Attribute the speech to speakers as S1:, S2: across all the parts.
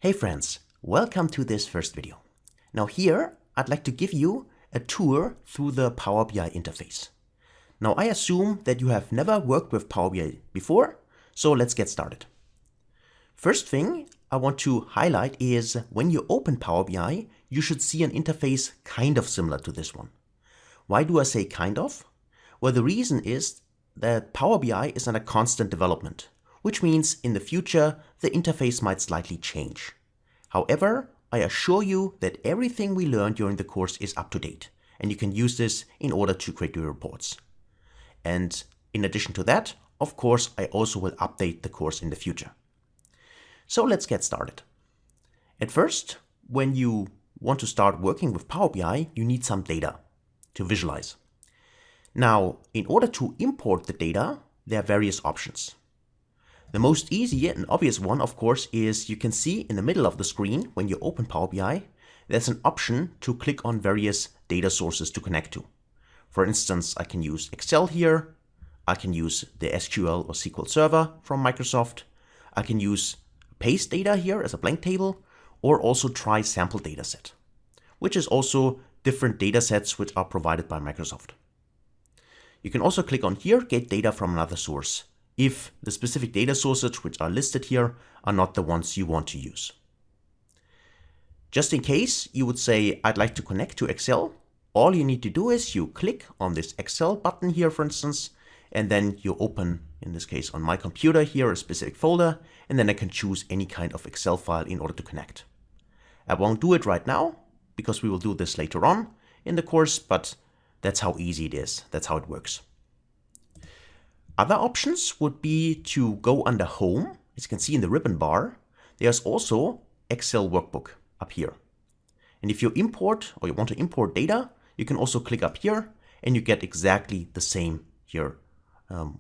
S1: Hey friends, welcome to this first video. Now here, I'd like to give you a tour through the Power BI interface. Now I assume that you have never worked with Power BI before, so let's get started. First thing I want to highlight is when you open Power BI, you should see an interface kind of similar to this one. Why do I say kind of? Well, the reason is that Power BI is under constant development, which means in the future, the interface might slightly change. However, I assure you that everything we learned during the course is up to date, and you can use this in order to create your reports. And in addition to that, of course, I also will update the course in the future. So let's get started. At first, when you want to start working with Power BI, you need some data to visualize. Now, in order to import the data, there are various options. The most easy and obvious one, of course, is you can see in the middle of the screen when you open Power BI, there's an option to click on various data sources to connect to. For instance, I can use Excel here. I can use the SQL or SQL Server from Microsoft. I can use paste data here as a blank table, or also try sample dataset, which is also different datasets which are provided by Microsoft. You can also click on here, get data from another source, if the specific data sources which are listed here are not the ones you want to use. Just in case you would say, I'd like to connect to Excel, all you need to do is you click on this Excel button here, for instance, and then you open, in this case on my computer here, a specific folder, and then I can choose any kind of Excel file in order to connect. I won't do it right now, because we will do this later on in the course, but that's how easy it is. That's how it works. Other options would be to go under Home. As you can see in the ribbon bar, there's also Excel Workbook up here. And if you import or you want to import data, you can also click up here and you get exactly the same here.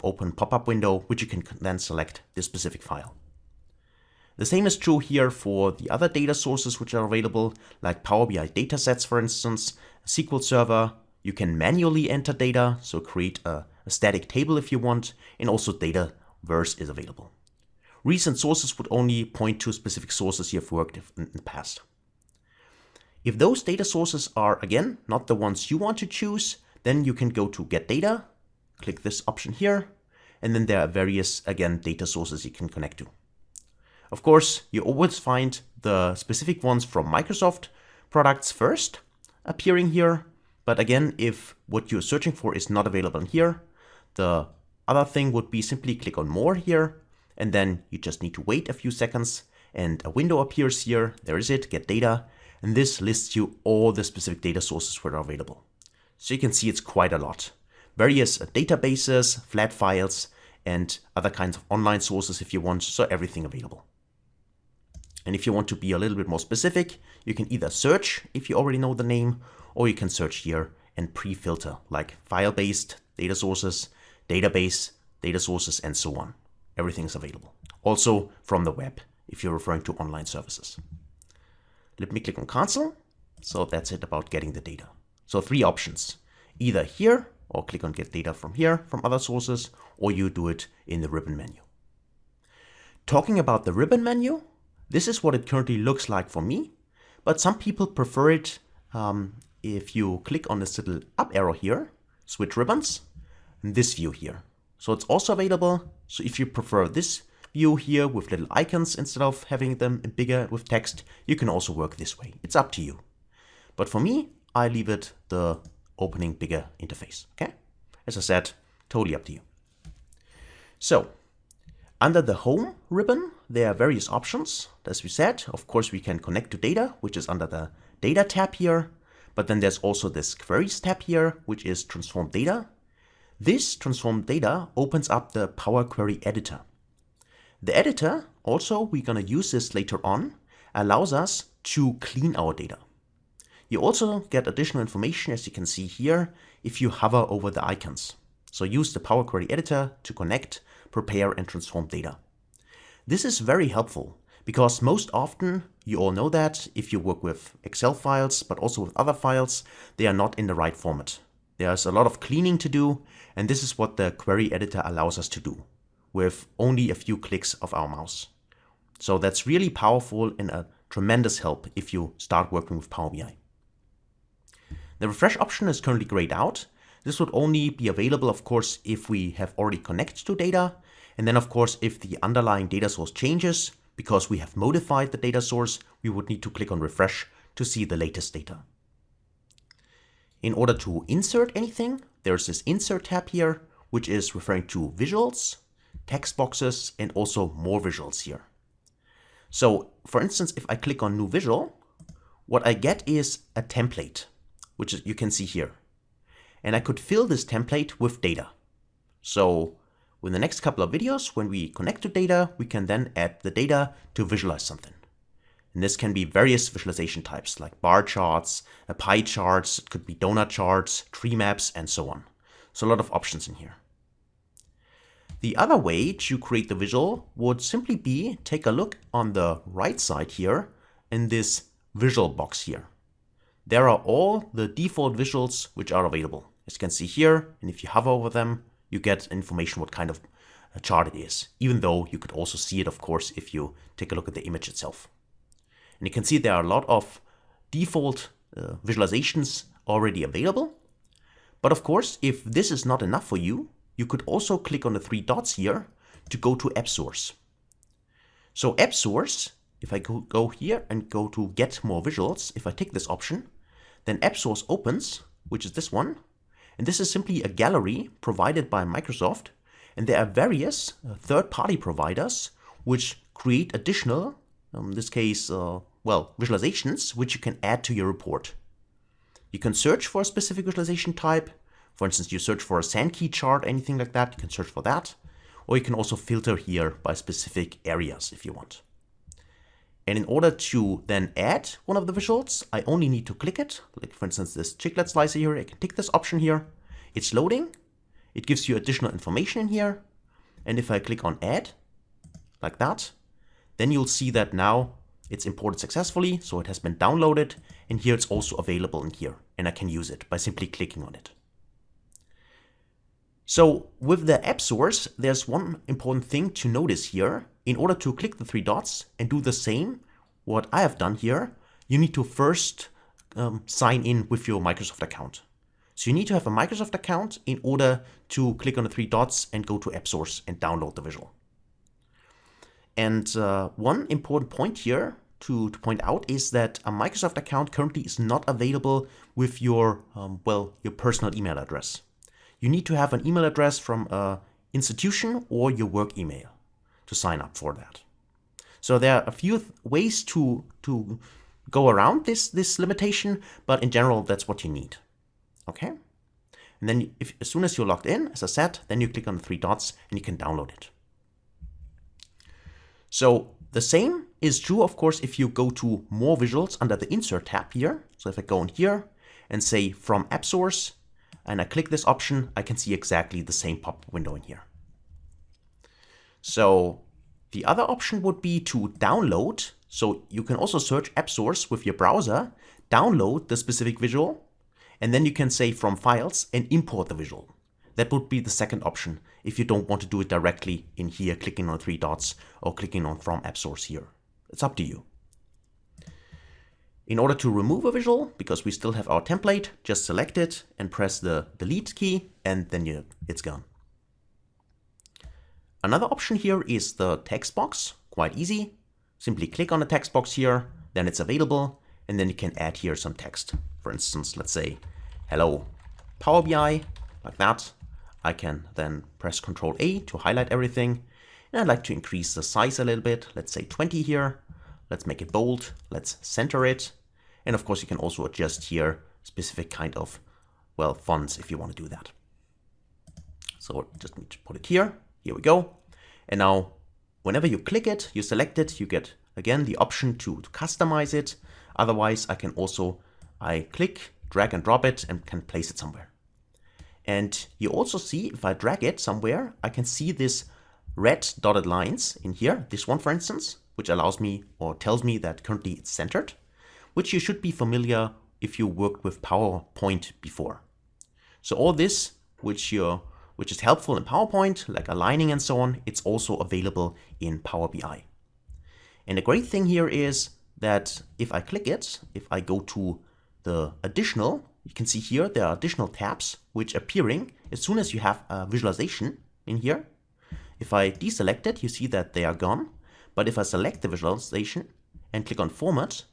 S1: Open pop-up window, which you can then select this specific file. The same is true here for the other data sources which are available, like Power BI datasets, for instance, SQL Server. You can manually enter data, so create a static table if you want, and also data verse is available. Recent sources would only point to specific sources you have worked in the past. If those data sources are, again, not the ones you want to choose, then you can go to Get Data, click this option here, and then there are various, again, data sources you can connect to. Of course, you always find the specific ones from Microsoft products first appearing here. But again, if what you're searching for is not available here, the other thing would be simply click on More here, and then you just need to wait a few seconds, and a window appears here. There is it, Get Data, and this lists you all the specific data sources that are available. So you can see it's quite a lot. Various databases, flat files, and other kinds of online sources if you want, so everything available. And if you want to be a little bit more specific, you can either search if you already know the name, or you can search here and pre-filter, like file-based data sources, database, data sources, and so on. Everything is available. Also from the web, if you're referring to online services. Let me click on Cancel. So that's it about getting the data. So 3 options. Either here, or click on Get Data from here, from other sources, or you do it in the ribbon menu. Talking about the ribbon menu, this is what it currently looks like for me, but some people prefer it if you click on this little up arrow here, switch ribbons, and this view here. So it's also available. So if you prefer this view here with little icons instead of having them bigger with text, you can also work this way. It's up to you. But for me, I leave it the opening bigger interface. Okay? As I said, totally up to you. So under the Home ribbon, there are various options. As we said, of course, we can connect to data, which is under the Data tab here. But then there's also this Queries tab here, which is Transform Data. This Transform Data opens up the Power Query Editor. The editor, also, we're going to use this later on, allows us to clean our data. You also get additional information, as you can see here, if you hover over the icons. So use the Power Query Editor to connect, prepare, and transform data. This is very helpful because most often, you all know that if you work with Excel files, but also with other files, they are not in the right format. There's a lot of cleaning to do, and this is what the query editor allows us to do with only a few clicks of our mouse. So that's really powerful and a tremendous help if you start working with Power BI. The refresh option is currently grayed out. This would only be available, of course, if we have already connected to data. And then, of course, if the underlying data source changes, because we have modified the data source, we would need to click on refresh to see the latest data. In order to insert anything, there's this insert tab here, which is referring to visuals, text boxes, and also more visuals here. So for instance, if I click on new visual, what I get is a template, which you can see here. And I could fill this template with data. So in the next couple of videos, when we connect to data, we can then add the data to visualize something. And this can be various visualization types like bar charts, pie charts, it could be donut charts, tree maps, and so on. So a lot of options in here. The other way to create the visual would simply be take a look on the right side here in this visual box here. There are all the default visuals which are available. As you can see here, and if you hover over them, you get information what kind of a chart it is, even though you could also see it, of course, if you take a look at the image itself. And you can see there are a lot of default visualizations already available. But of course, if this is not enough for you, you could also click on the three dots here to go to App Source. So App Source, if I go here and go to Get More Visuals, if I take this option, then App Source opens, which is this one. And this is simply a gallery provided by Microsoft. And there are various third-party providers which create additional, in this case, visualizations, which you can add to your report. You can search for a specific visualization type. For instance, you search for a Sankey chart, anything like that, you can search for that. Or you can also filter here by specific areas if you want. And in order to then add one of the visuals, I only need to click it. Like for instance, this chiclet slicer here, I can tick this option here. It's loading. It gives you additional information in here. And if I click on add, like that, then you'll see that now it's imported successfully. So it has been downloaded. And here it's also available in here. And I can use it by simply clicking on it. So with the app source, there's one important thing to notice here. In order to click the three dots and do the same, what I have done here, you need to first sign in with your Microsoft account. So you need to have a Microsoft account in order to click on the three dots and go to app source and download the visual. And one important point here to point out is that a Microsoft account currently is not available with your personal email address. You need to have an email address from an institution or your work email to sign up for that. So there are a few ways to go around this limitation, but in general, that's what you need. Okay? And then as soon as you're logged in, as I said, then you click on the three dots and you can download it. So the same is true, of course, if you go to more visuals under the Insert tab here. So if I go in here and say from App Source, and I click this option, I can see exactly the same pop-up window in here. So the other option would be to download. So you can also search App Source with your browser, download the specific visual, and then you can say from files and import the visual. That would be the second option if you don't want to do it directly in here, clicking on three dots or clicking on from App Source here. It's up to you. In order to remove a visual, because we still have our template, just select it and press the delete key, and then it's gone. Another option here is the text box, quite easy. Simply click on the text box here, then it's available, and then you can add here some text. For instance, let's say, hello, Power BI, like that. I can then press Ctrl A to highlight everything. And I'd like to increase the size a little bit. Let's say 20 here. Let's make it bold. Let's center it. And of course, you can also adjust here specific kind of, fonts if you want to do that. So just need to put it here. Here we go. And now whenever you click it, you select it, you get again the option to customize it. Otherwise, I click, drag and drop it and can place it somewhere. And you also see if I drag it somewhere, I can see this red dotted lines in here. This one, for instance, which allows me or tells me that currently it's centered, which you should be familiar if you worked with PowerPoint before. So all this, which is helpful in PowerPoint, like aligning and so on, it's also available in Power BI. And the great thing here is that if I click it, if I go to the additional, you can see here there are additional tabs which appearing as soon as you have a visualization in here. If I deselect it, you see that they are gone. But if I select the visualization and click on Format,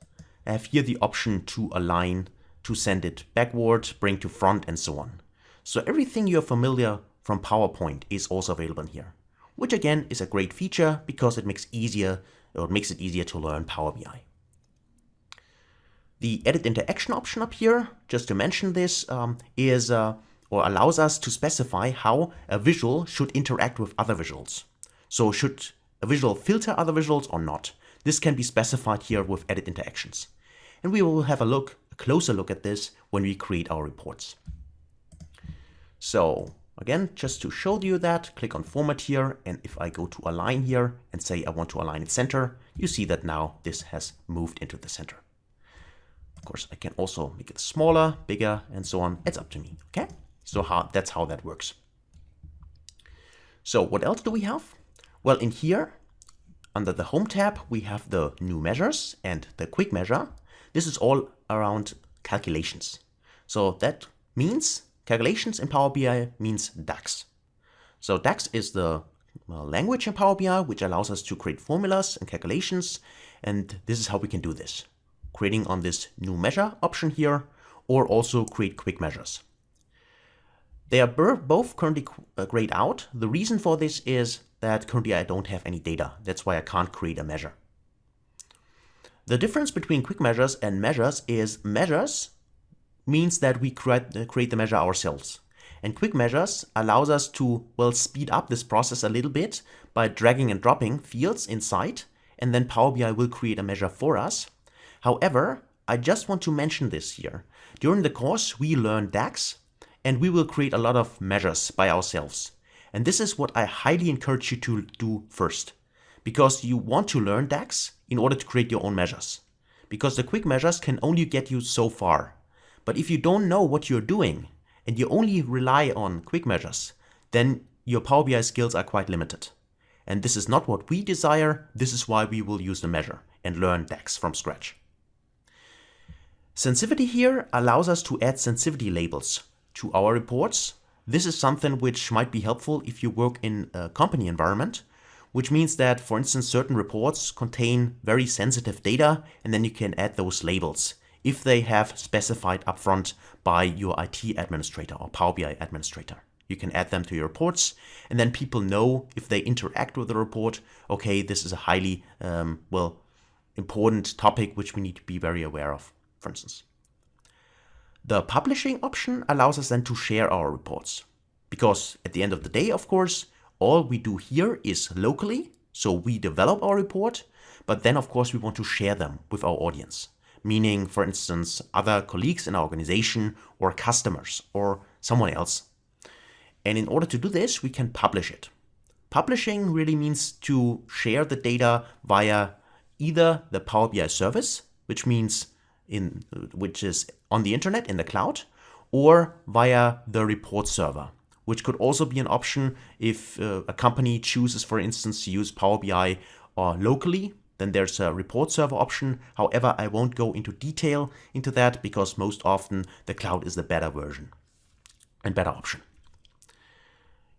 S1: I have here the option to align, to send it backward, bring to front, and so on. So everything you're familiar from PowerPoint is also available in here, which again is a great feature because it makes it easier to learn Power BI. The Edit Interaction option up here, just to mention this, or allows us to specify how a visual should interact with other visuals. So should a visual filter other visuals or not? This can be specified here with Edit Interactions. And we will have a closer look at this when we create our reports. So again, just to show you that, click on Format here, and if I go to Align here and say I want to align it center, you see that now this has moved into the center. Of course, I can also make it smaller, bigger, and so on. It's up to me, okay? So that's how that works. So what else do we have? Well, in here, under the Home tab, we have the New Measures and the Quick Measure. This is all around calculations. So that means calculations in Power BI means DAX. So DAX is the language in Power BI, which allows us to create formulas and calculations. And this is how we can do this. Creating on this New Measure option here, or also create quick measures. They are both currently grayed out. The reason for this is that currently I don't have any data. That's why I can't create a measure. The difference between quick measures and measures is measures means that we create the measure ourselves. And quick measures allows us to, well, speed up this process a little bit by dragging and dropping fields inside, and then Power BI will create a measure for us. However, I just want to mention this here. During the course, we learn DAX, and we will create a lot of measures by ourselves. And this is what I highly encourage you to do first, because you want to learn DAX in order to create your own measures. Because the quick measures can only get you so far. But if you don't know what you're doing, and you only rely on quick measures, then your Power BI skills are quite limited. And this is not what we desire. This is why we will use the measure and learn DAX from scratch. Sensitivity here allows us to add sensitivity labels to our reports. This is something which might be helpful if you work in a company environment, which means that, for instance, certain reports contain very sensitive data, and then you can add those labels if they have specified upfront by your IT administrator or Power BI administrator. You can add them to your reports, and then people know if they interact with the report, okay, this is a highly important topic which we need to be very aware of, for instance. The publishing option allows us then to share our reports, because at the end of the day, of course, all we do here is locally, so we develop our report, but then of course we want to share them with our audience, meaning, for instance, other colleagues in our organization or customers or someone else. And in order to do this, we can publish it. Publishing really means to share the data via either the Power BI service, which is on the internet in the cloud, or via the report server, which could also be an option if a company chooses, for instance, to use Power BI locally. Then there's a report server option. However, I won't go into detail into that because most often the cloud is the better version and better option.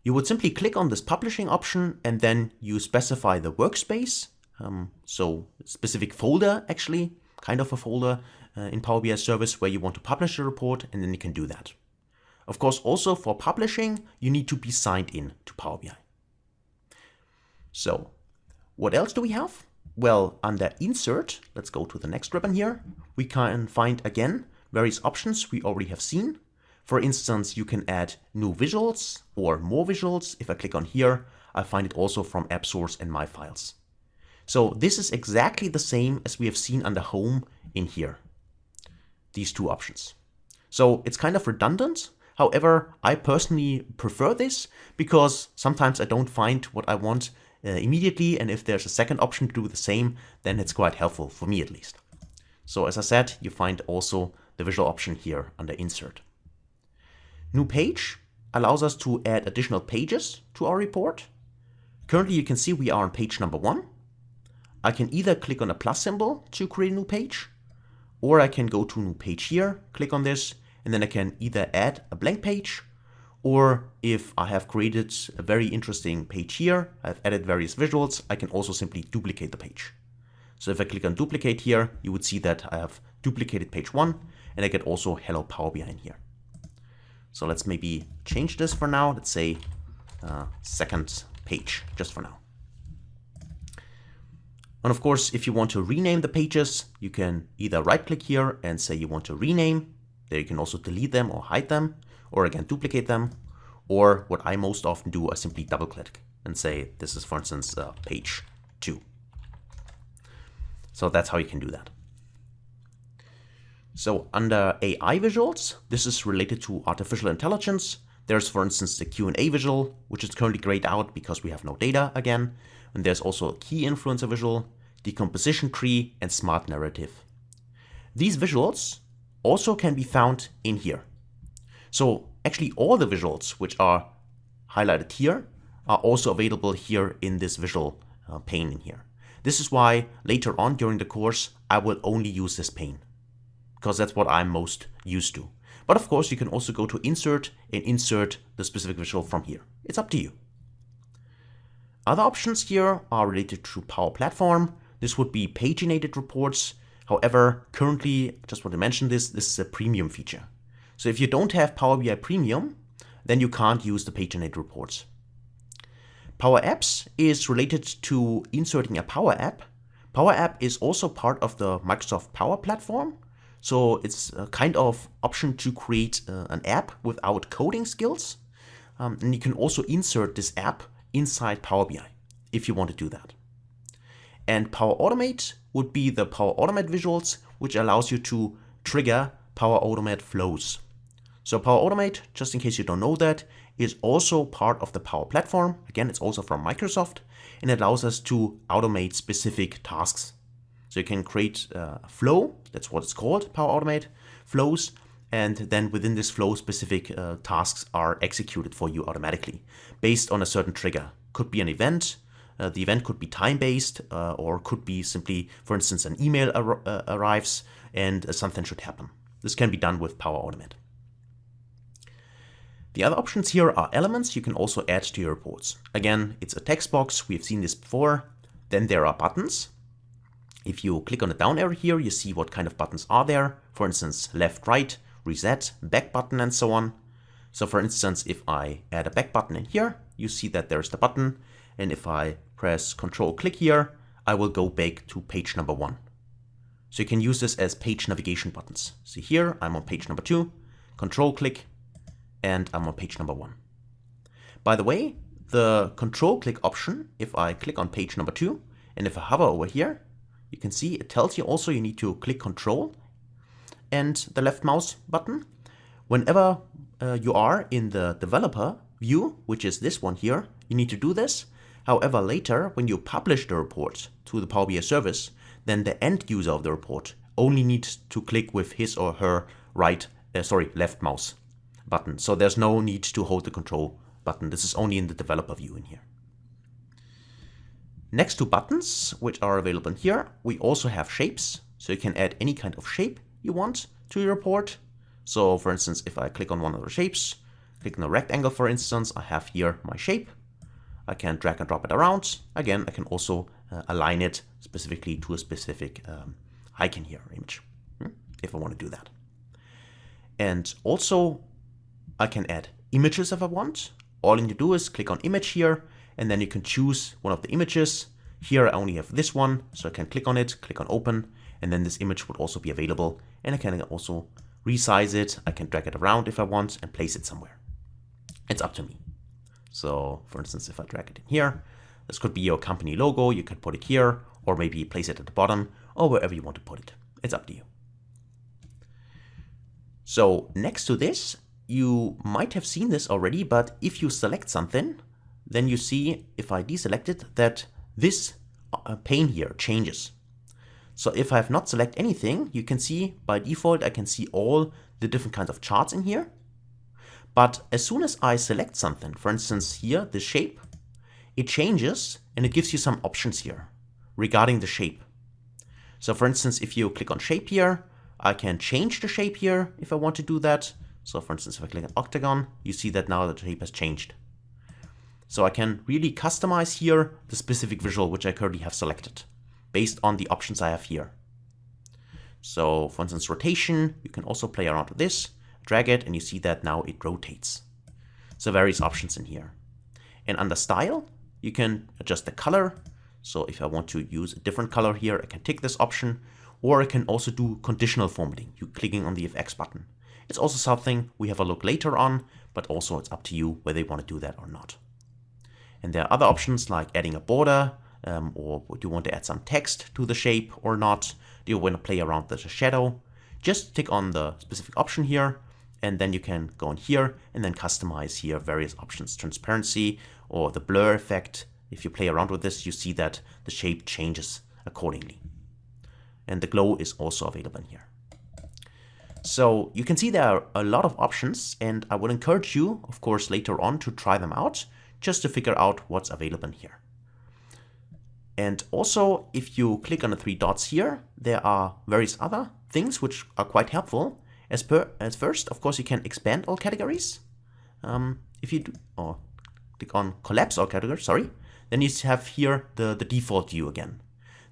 S1: You would simply click on this publishing option and then you specify the workspace. So a specific folder, actually, kind of a folder in Power BI service where you want to publish a report, and then you can do that. Of course, also for publishing, you need to be signed in to Power BI. So what else do we have? Well, under Insert, let's go to the next ribbon here. We can find, again, various options we already have seen. For instance, you can add new visuals or more visuals. If I click on here, I find it also from App Source and My Files. So this is exactly the same as we have seen under Home in here, these two options. So it's kind of redundant. However, I personally prefer this because sometimes I don't find what I want immediately, and if there's a second option to do the same, then it's quite helpful for me at least. So as I said, you find also the visual option here under Insert. New Page allows us to add additional pages to our report. Currently, you can see we are on page number 1. I can either click on a plus symbol to create a new page, or I can go to new page here, click on this, and then I can either add a blank page, or if I have created a very interesting page here, I've added various visuals, I can also simply duplicate the page. So if I click on duplicate here, you would see that I have duplicated page 1, and I get also Hello Power BI in here. So let's maybe change this for now. Let's say second page, just for now. And of course, if you want to rename the pages, you can either right-click here and say you want to rename. There you can also delete them or hide them, or again, duplicate them. Or what I most often do, I simply double-click and say, this is, for instance, page 2. So that's how you can do that. So under AI visuals, this is related to artificial intelligence. There's, for instance, the Q&A visual, which is currently grayed out because we have no data again. And there's also a key influencer visual, decomposition tree, and smart narrative. These visuals also can be found in here. So actually all the visuals which are highlighted here are also available here in this visual pane in here. This is why later on during the course, I will only use this pane, because that's what I'm most used to. But of course, you can also go to insert and insert the specific visual from here. It's up to you. Other options here are related to Power Platform. This would be paginated reports. However, currently, I just want to mention this is a premium feature. So if you don't have Power BI Premium, then you can't use the paginated reports. Power Apps is related to inserting a Power App. Power App is also part of the Microsoft Power Platform. So it's a kind of option to create an app without coding skills. And you can also insert this app inside Power BI if you want to do that. And Power Automate would be the Power Automate visuals, which allows you to trigger Power Automate flows. So Power Automate, just in case you don't know that, is also part of the Power Platform. Again, it's also from Microsoft, and it allows us to automate specific tasks. So you can create a flow, that's what it's called, Power Automate, flows, and then within this flow, specific tasks are executed for you automatically based on a certain trigger. Could be an event, the event could be time-based, or could be simply, for instance, an email arrives and something should happen. This can be done with Power Automate. The other options here are elements you can also add to your reports. Again, it's a text box, we've seen this before. Then there are buttons. If you click on the down arrow here, you see what kind of buttons are there. For instance, left, right, reset, back button, and so on. So for instance, if I add a back button in here, you see that there's the button. And if I press Control click here, I will go back to page number 1. So you can use this as page navigation buttons. See here, I'm on page number 2, Control click, and I'm on page number 1. By the way, the Control click option, if I click on page number 2, and if I hover over here, you can see it tells you also you need to click Control and the left mouse button. Whenever you are in the developer view, which is this one here, you need to do this. However, later, when you publish the report to the Power BI service, then the end user of the report only needs to click with his or her left mouse button. So there's no need to hold the Control button. This is only in the developer view in here. Next to buttons, which are available here, we also have shapes. So you can add any kind of shape you want to your report. So for instance, if I click on one of the shapes, click on the rectangle, for instance, I have here my shape. I can drag and drop it around. Again, I can also align it specifically to a specific icon here, image, if I want to do that. And also, I can add images if I want. All you need to do is click on image here, and then you can choose one of the images. Here I only have this one, so I can click on it, click on open, and then this image would also be available. And I can also resize it. I can drag it around if I want and place it somewhere. It's up to me. So for instance, if I drag it in here, this could be your company logo. You can put it here, or maybe place it at the bottom, or wherever you want to put it. It's up to you. So next to this, you might have seen this already, but if you select something, then you see, if I deselect it, that this pane here changes. So if I have not selected anything, you can see by default, I can see all the different kinds of charts in here. But as soon as I select something, for instance here, the shape, it changes and it gives you some options here. regarding the shape. So for instance, if you click on shape here, I can change the shape here if I want to do that. So for instance, if I click on octagon, you see that now the shape has changed. So I can really customize here the specific visual which I currently have selected based on the options I have here. So for instance, rotation, you can also play around with this, drag it, and you see that now it rotates. So various options in here. And under style, you can adjust the color. So if I want to use a different color here, I can tick this option, or I can also do conditional formatting, you clicking on the FX button. It's also something we have a look later on, but also it's up to you whether you want to do that or not. And there are other options like adding a border, or do you want to add some text to the shape or not? Do you want to play around with the shadow? Just tick on the specific option here, and then you can go in here and then customize here various options, transparency or the blur effect. If you play around with this, you see that the shape changes accordingly. And the glow is also available in here. So you can see there are a lot of options, and I would encourage you, of course, later on to try them out just to figure out what's available in here. And also, if you click on the three dots here, there are various other things which are quite helpful. As first, of course, you can expand all categories. If you do, or click on collapse all categories, then you have here the default view again.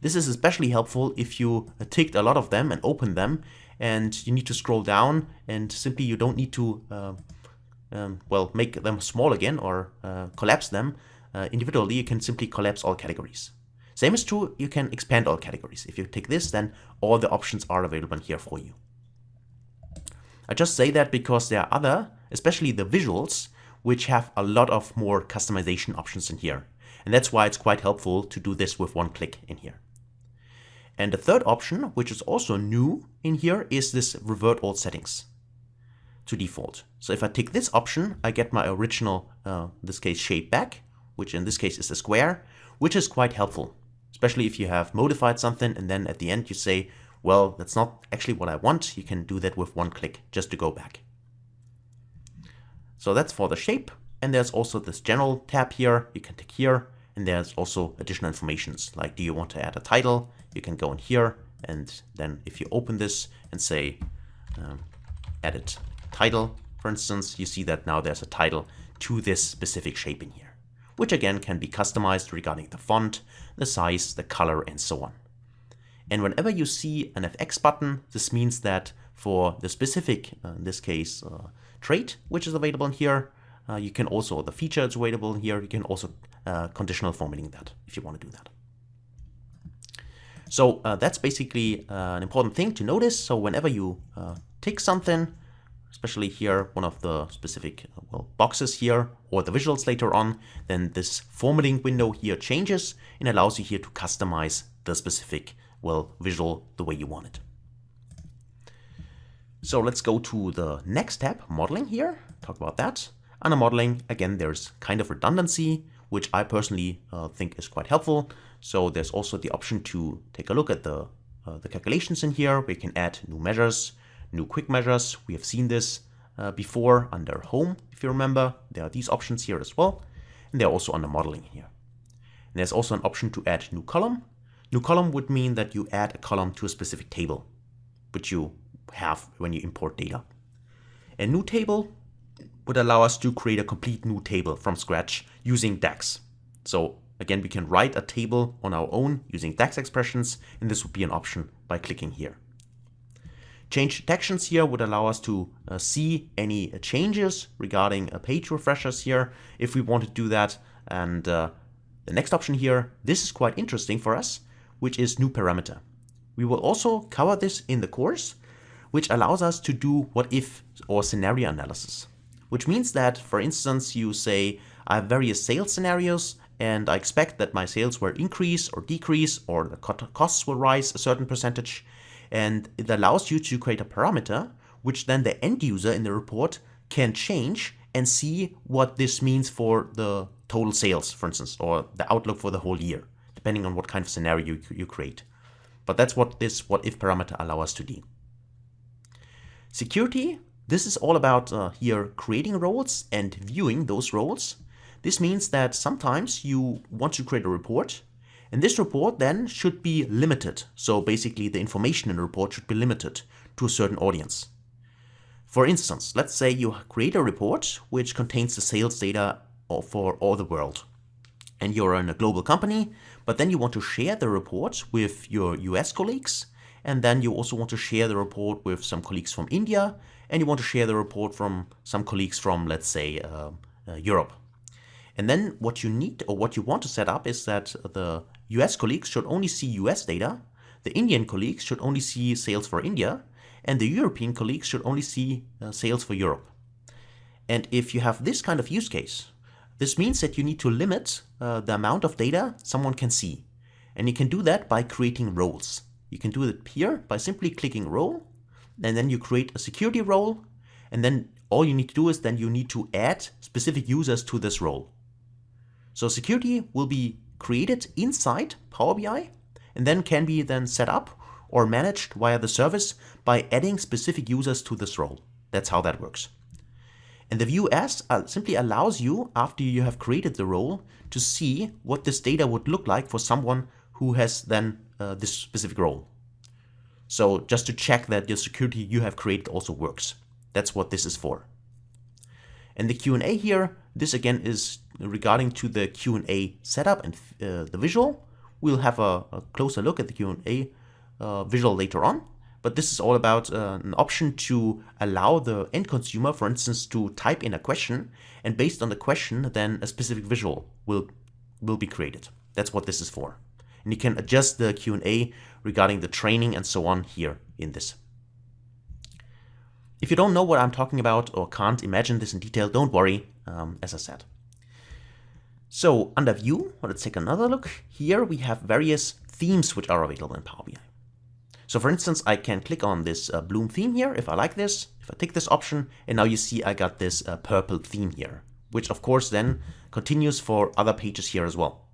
S1: This is especially helpful if you ticked a lot of them and open them, and you need to scroll down, and simply you don't need to make them small again or collapse them individually. You can simply collapse all categories. Same is true, you can expand all categories. If you tick this, then all the options are available here for you. I just say that because there are other, especially the visuals, which have a lot of more customization options in here. And that's why it's quite helpful to do this with one click in here. And the third option, which is also new in here, is this revert all settings to default. So if I tick this option, I get my original, in this case, shape back, which in this case is a square, which is quite helpful, especially if you have modified something and then at the end you say, well, that's not actually what I want. You can do that with one click just to go back. So that's for the shape. And there's also this general tab here. You can tick here, and there's also additional informations like, do you want to add a title? You can go in here, and then if you open this and say edit title, for instance, you see that now there's a title to this specific shape in here, which again can be customized regarding the font, the size, the color, and so on. And whenever you see an FX button, this means that for the specific, in this case, trait, which is available in here, you can also, the feature is available in here, you can also conditional formatting that if you want to do that. So that's basically an important thing to notice. So whenever you tick something, especially here, one of the specific boxes here, or the visuals later on, then this formatting window here changes and allows you here to customize the specific visual the way you want it. So let's go to the next tab, modeling here, talk about that. Under modeling, again, there's kind of redundancy, which I personally think is quite helpful. So there's also the option to take a look at the calculations in here. We can add new measures, new quick measures. We have seen this before under home, if you remember. There are these options here as well. And they're also under modeling here. And there's also an option to add new column. New column would mean that you add a column to a specific table, which you have when you import data. A new table would allow us to create a complete new table from scratch using DAX. So again, we can write a table on our own using DAX expressions, and this would be an option by clicking here. Change detections here would allow us to see any changes regarding page refreshers here if we want to do that. And the next option here, this is quite interesting for us, which is new parameter. We will also cover this in the course, which allows us to do what if or scenario analysis, which means that, for instance, you say, I have various sales scenarios and I expect that my sales will increase or decrease, or the costs will rise a certain percentage. And it allows you to create a parameter, which then the end user in the report can change and see what this means for the total sales, for instance, or the outlook for the whole year, depending on what kind of scenario you create. But that's what this what if parameter allows us to do. Security, this is all about here creating roles and viewing those roles. This means that sometimes you want to create a report, And this report then should be limited. So basically the information in the report should be limited to a certain audience. For instance, let's say you create a report which contains the sales data for all the world. And you're in a global company, but then you want to share the report with your US colleagues. And then you also want to share the report with some colleagues from India. And you want to share the report from some colleagues from, let's say, Europe. And then what you need or what you want to set up is that the US colleagues should only see US data, the Indian colleagues should only see sales for India, and the European colleagues should only see sales for Europe. And if you have this kind of use case, this means that you need to limit the amount of data someone can see. And you can do that by creating roles. You can do it here by simply clicking role, and then you create a security role, and then all you need to do is then you need to add specific users to this role. So security will be created inside Power BI and then can be then set up or managed via the service by adding specific users to this role. That's how that works. And the view as simply allows you, after you have created the role, to see what this data would look like for someone who has then this specific role. So just to check that your security you have created also works. That's what this is for. And the Q&A here, this again is regarding to the Q&A setup and the visual. We'll have a closer look at the Q&A visual later on. But this is all about an option to allow the end consumer, for instance, to type in a question, and based on the question, then a specific visual will be created. That's what this is for. And you can adjust the Q&A regarding the training and so on here in this. If you don't know what I'm talking about or can't imagine this in detail, don't worry, as I said. So under View, let's take another look. Here we have various themes which are available in Power BI. So for instance, I can click on this Bloom theme here if I like this, if I tick this option, and now you see I got this purple theme here, which of course then continues for other pages here as well.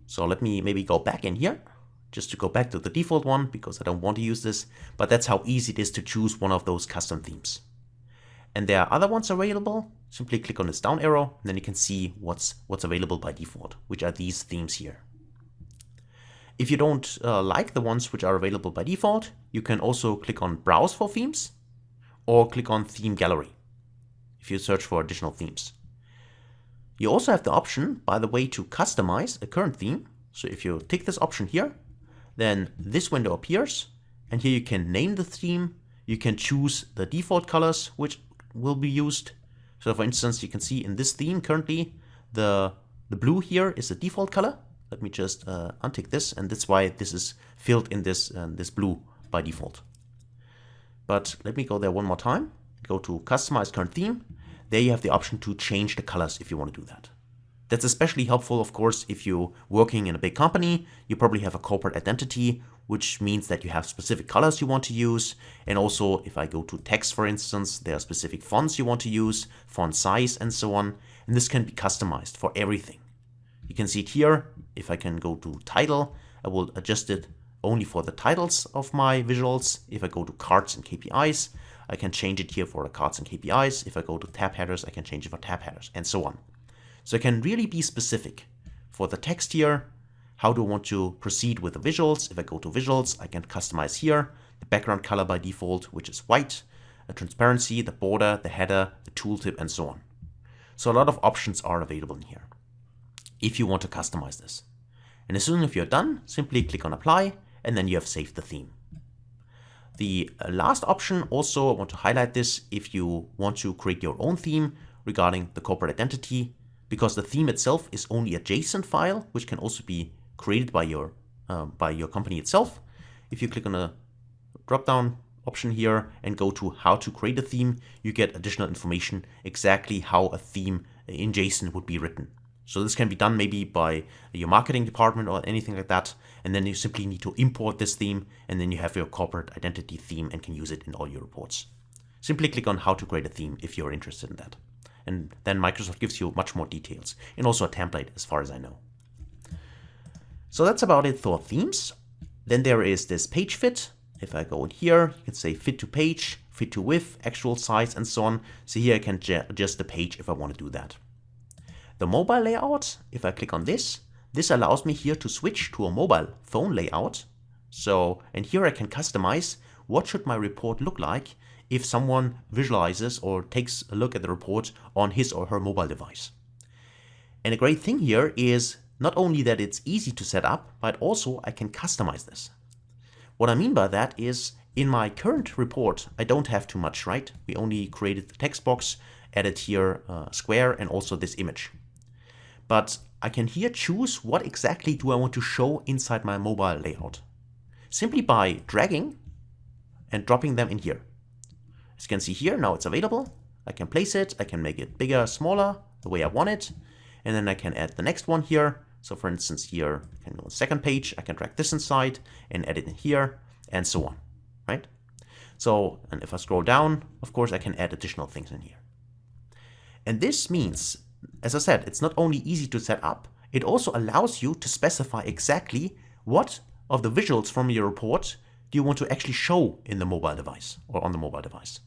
S1: So let me maybe go back in here, just to go back to the default one because I don't want to use this, but that's how easy it is to choose one of those custom themes. And there are other ones available. Simply click on this down arrow, and then you can see what's available by default, which are these themes here. If you don't like the ones which are available by default, you can also click on Browse for Themes or click on Theme Gallery if you search for additional themes. You also have the option, by the way, to customize a current theme. So if you tick this option here, then this window appears, and here you can name the theme. You can choose the default colors which will be used. So for instance, you can see in this theme currently, the blue here is the default color. Let me just untick this, and that's why this is filled in this blue by default. But let me go there one more time. Go to Customize Current Theme. There you have the option to change the colors if you want to do that. That's especially helpful, of course, if you're working in a big company. You probably have a corporate identity, which means that you have specific colors you want to use. And also, if I go to text, for instance, there are specific fonts you want to use, font size, and so on. And this can be customized for everything. You can see it here. If I can go to title, I will adjust it only for the titles of my visuals. If I go to cards and KPIs, I can change it here for the cards and KPIs. If I go to tab headers, I can change it for tab headers, and so on. So I can really be specific. For the text here, how do I want to proceed with the visuals? If I go to visuals, I can customize here the background color by default, which is white, the transparency, the border, the header, the tooltip, and so on. So a lot of options are available in here if you want to customize this. And as soon as you're done, simply click on Apply, and then you have saved the theme. The last option also, I want to highlight this if you want to create your own theme regarding the corporate identity, because the theme itself is only a JSON file, which can also be created by your company itself. If you click on a drop-down option here and go to how to create a theme, you get additional information exactly how a theme in JSON would be written. So this can be done maybe by your marketing department or anything like that. And then you simply need to import this theme, and then you have your corporate identity theme and can use it in all your reports. Simply click on how to create a theme if you're interested in that. And then Microsoft gives you much more details and also a template as far as I know. So that's about it for themes. Then there is this page fit. If I go in here, you can say fit to page, fit to width, actual size, and so on. So here I can adjust the page if I want to do that. The mobile layout, if I click on this, this allows me here to switch to a mobile phone layout. So, and here I can customize what should my report look like if someone visualizes or takes a look at the report on his or her mobile device. And a great thing here is not only that it's easy to set up, but also I can customize this. What I mean by that is in my current report, I don't have too much, right? We only created the text box, added here a square and also this image. But I can here choose what exactly do I want to show inside my mobile layout. Simply by dragging and dropping them in here. As you can see here, now it's available. I can place it, I can make it bigger, smaller, the way I want it. And then I can add the next one here. So for instance, here I can go on the second page, I can drag this inside and add it in here and so on, right? So, and if I scroll down, of course, I can add additional things in here. And this means, as I said, it's not only easy to set up, it also allows you to specify exactly what of the visuals from your report do you want to actually show in the mobile device or on the mobile device.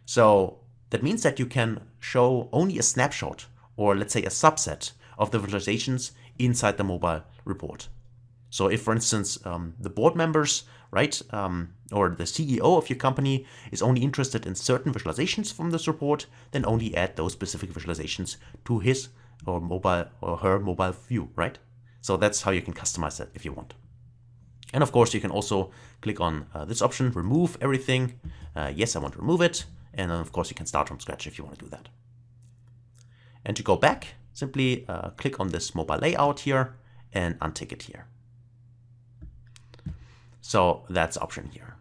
S1: So that means that you can show only a snapshot or let's say a subset of the visualizations inside the mobile report. So if, for instance, the board members, right, or the CEO of your company is only interested in certain visualizations from this report, then only add those specific visualizations to his or mobile or her mobile view, right? So that's how you can customize that if you want. And of course, you can also click on this option, remove everything. Yes, I want to remove it. And then of course, you can start from scratch if you want to do that. And to go back, simply click on this mobile layout here and untick it here. So that's the option here.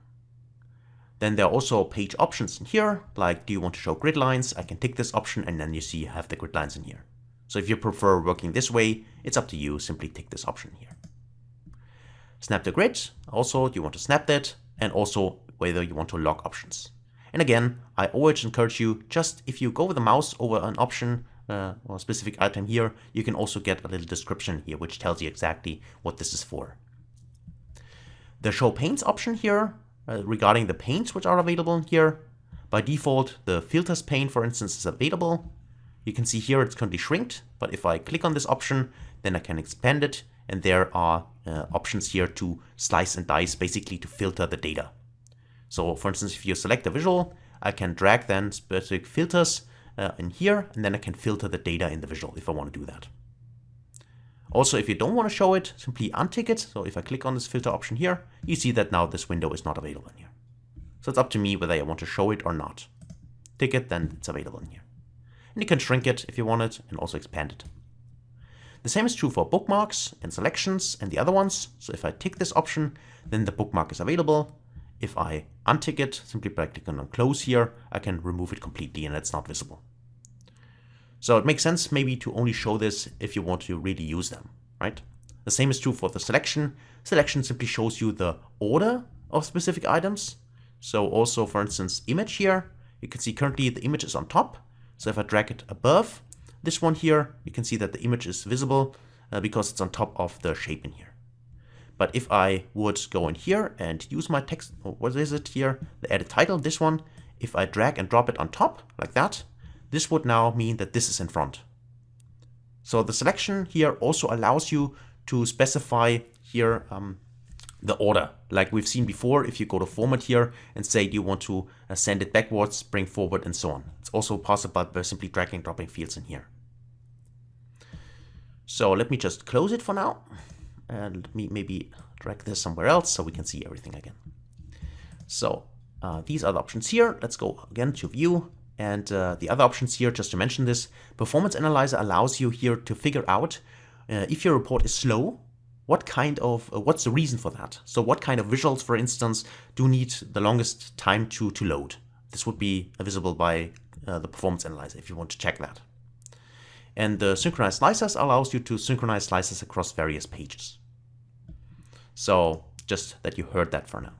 S1: Then there are also page options in here, like do you want to show grid lines? I can tick this option and then you see you have the grid lines in here. So if you prefer working this way, it's up to you, simply tick this option here. Snap the grid, also do you want to snap that, and also whether you want to lock options. And again, I always encourage you, just if you go with the mouse over an option or a specific item here, you can also get a little description here, which tells you exactly what this is for. The show panes option here, regarding the panes which are available here, by default, the filters pane, for instance, is available. You can see here it's currently shrinked, but if I click on this option, then I can expand it, and there are options here to slice and dice, basically to filter the data. So for instance, if you select a visual, I can drag then specific filters in here, and then I can filter the data in the visual if I want to do that. Also, if you don't want to show it, simply untick it. So if I click on this filter option here, you see that now this window is not available in here. So it's up to me whether I want to show it or not. Tick it, then it's available in here. And you can shrink it if you want it and also expand it. The same is true for bookmarks and selections and the other ones. So if I tick this option, then the bookmark is available. If I untick it, simply by clicking on close here, I can remove it completely and it's not visible. So it makes sense maybe to only show this if you want to really use them, right? The same is true for the selection. Selection simply shows you the order of specific items. So also, for instance, image here, you can see currently the image is on top. So if I drag it above this one here, you can see that the image is visible because it's on top of the shape in here. But if I would go in here and use my text, what is it here? The edit title, this one, if I drag and drop it on top like that, this would now mean that this is in front. So the selection here also allows you to specify here the order. Like we've seen before, if you go to format here and say, do you want to send it backwards, bring forward, and so on. It's also possible by simply dragging and dropping fields in here. So let me just close it for now. And let me maybe drag this somewhere else so we can see everything again. So these are the options here. Let's go again to view. And the other options here, just to mention this, Performance Analyzer allows you here to figure out if your report is slow, what kind of, what's the reason for that? So what kind of visuals, for instance, do need the longest time to load? This would be visible by the Performance Analyzer if you want to check that. And the Synchronized Slicers allows you to synchronize slices across various pages. So just that you heard that for now.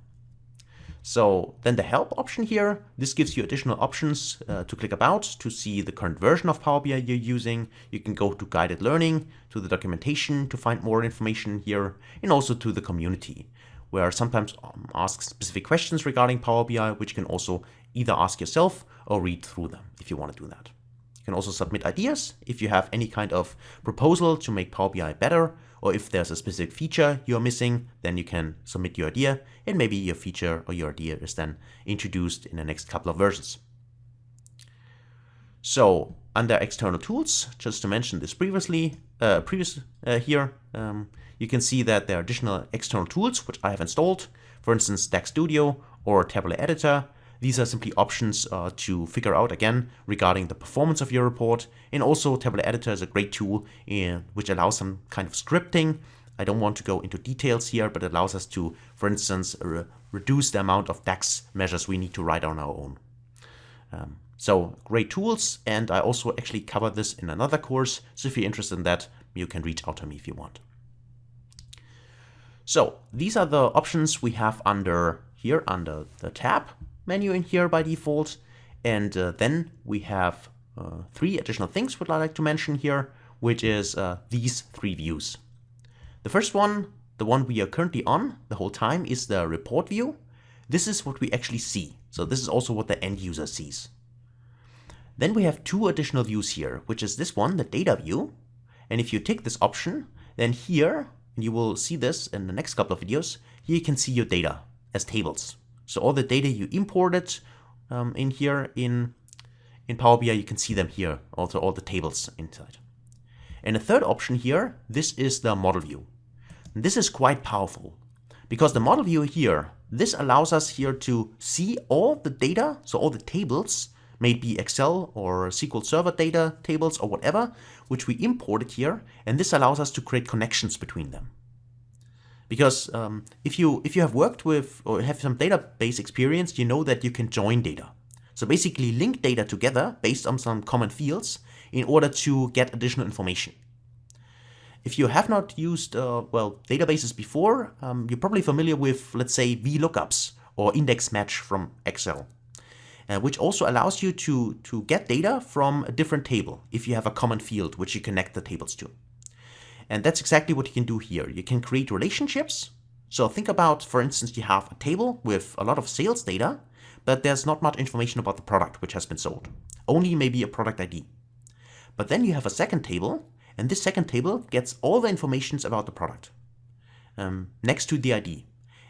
S1: So then the help option here, this gives you additional options to click about to see the current version of Power BI you're using. You can go to guided learning, to the documentation to find more information here, and also to the community, where I sometimes ask specific questions regarding Power BI, which you can also either ask yourself or read through them if you want to do that. You can also submit ideas if you have any kind of proposal to make Power BI better, or if there's a specific feature you're missing, then you can submit your idea, and maybe your feature or your idea is then introduced in the next couple of versions. So under external tools, just to mention this previously, here, you can see that there are additional external tools which I have installed. For instance, DAX Studio or Tableau Editor. These are simply options to figure out again regarding the performance of your report. And also Tableau Editor is a great tool which allows some kind of scripting. I don't want to go into details here, but it allows us to, for instance, reduce the amount of DAX measures we need to write on our own. So great tools, and I also actually covered this in another course. So if you're interested in that, you can reach out to me if you want. So these are the options we have under the tab menu in here by default. And then we have 3 additional things which I like to mention here, which is these 3 views. The first one, the one we are currently on the whole time, is the report view. This is what we actually see. So this is also what the end user sees. Then we have 2 additional views here, which is this one, the data view. And if you tick this option, then here, and you will see this in the next couple of videos, here you can see your data as tables. So all the data you imported in here in Power BI, you can see them here, also all the tables inside. And the third option here, this is the model view. And this is quite powerful because the model view here, this allows us here to see all the data, so all the tables, maybe Excel or SQL Server data tables or whatever, which we imported here, and this allows us to create connections between them. Because if you have worked with or have some database experience, you know that you can join data. So basically link data together based on some common fields in order to get additional information. If you have not used databases before, you're probably familiar with, let's say, VLOOKUPs or index match from Excel. Which also allows you to get data from a different table if you have a common field which you connect the tables to. And that's exactly what you can do here. You can create relationships. So think about, for instance, you have a table with a lot of sales data, but there's not much information about the product which has been sold. Only maybe a product ID. But then you have a second table, and this second table gets all the information about the product next to the ID.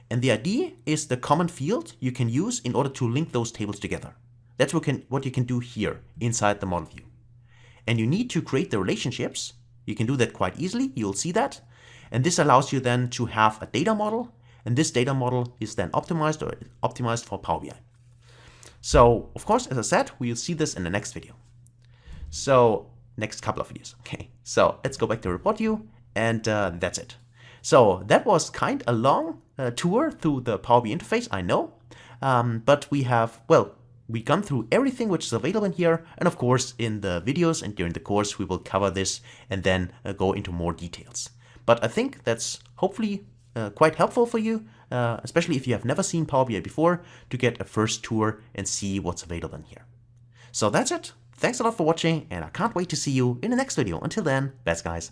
S1: And the ID is the common field you can use in order to link those tables together. That's what you can do here inside the model view. And you need to create the relationships. You can do that quite easily. You'll see that. And this allows you then to have a data model. And this data model is then optimized for Power BI. So, of course, as I said, we'll see this in the next video. So, next couple of videos. Okay, so let's go back to report view. And that's it. So that was kind of a long tour through the Power BI interface, I know, but we've gone through everything which is available in here, and of course in the videos and during the course we will cover this and then go into more details. But I think that's hopefully quite helpful for you, especially if you have never seen Power BI before, to get a first tour and see what's available in here. So that's it. Thanks a lot for watching, and I can't wait to see you in the next video. Until then, best guys.